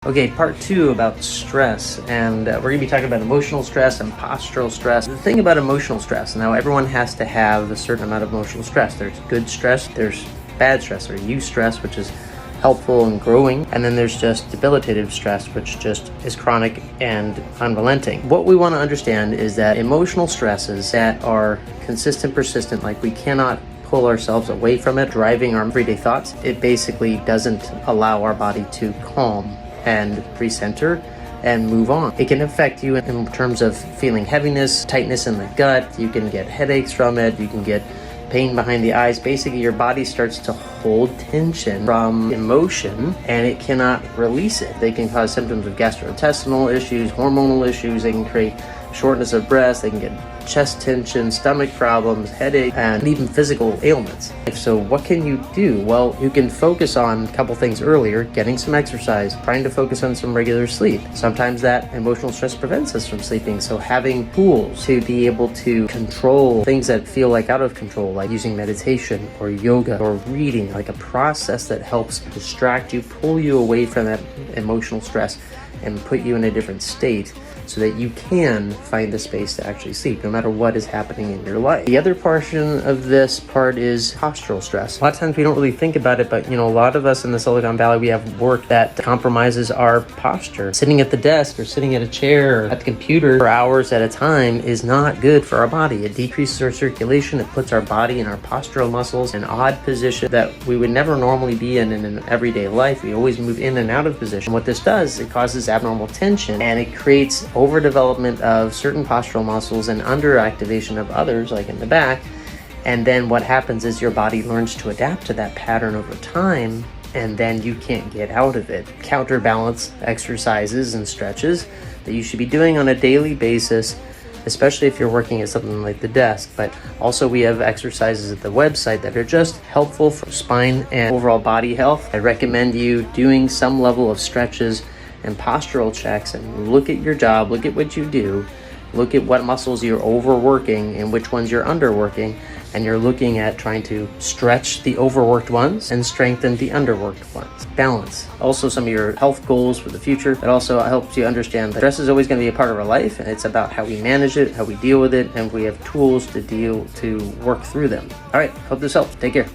Okay, part two about stress, and we're going to be talking about emotional stress and postural stress. The thing about emotional stress, now everyone has to have a certain amount of emotional stress. There's good stress, there's bad stress, or eustress, which is helpful and growing, and then there's just debilitative stress, which just is chronic and unrelenting. What we want to understand is that emotional stresses that are consistent, persistent, like we cannot pull ourselves away from it, driving our everyday thoughts, it basically doesn't allow our body to calm and recenter and move on. It can affect you in terms of feeling heaviness, tightness in the gut. You can get headaches from it. You can get pain behind the eyes. Basically, your body starts to hold tension from emotion and it cannot release it. They can cause symptoms of gastrointestinal issues, hormonal issues. They can create shortness of breath. They can get chest tension, stomach problems, headache, and even physical ailments. So what can you do? Well, you can focus on a couple things earlier, getting some exercise, trying to focus on some regular sleep. Sometimes that emotional stress prevents us from sleeping, so having tools to be able to control things that feel like out of control, like using meditation or yoga or reading, like a process that helps distract you, pull you away from that emotional stress and put you in a different state, so that you can find the space to actually sleep, no matter what is happening in your life. The other portion of this part is postural stress. A lot of times we don't really think about it, but a lot of us in the Silicon Valley, we have work that compromises our posture. Sitting at the desk or sitting at a chair or at the computer for hours at a time is not good for our body. It decreases our circulation. It puts our body and our postural muscles in odd position that we would never normally be in an everyday life. We always move in and out of position. What this does, it causes abnormal tension and it creates overdevelopment of certain postural muscles and underactivation of others, like in the back. And then what happens is your body learns to adapt to that pattern over time, and then you can't get out of it. Counterbalance exercises and stretches that you should be doing on a daily basis, especially if you're working at something like the desk. But also we have exercises at the website that are just helpful for spine and overall body health. I recommend you doing some level of stretches and postural checks and look at your job, look at what you do, look at what muscles you're overworking and which ones you're underworking, and you're looking at trying to stretch the overworked ones and strengthen the underworked ones. Balance. Also some of your health goals for the future. It also helps you understand that stress is always going to be a part of our life, and it's about how we manage it, how we deal with it, and we have tools to work through them. All right, hope this helps. Take care.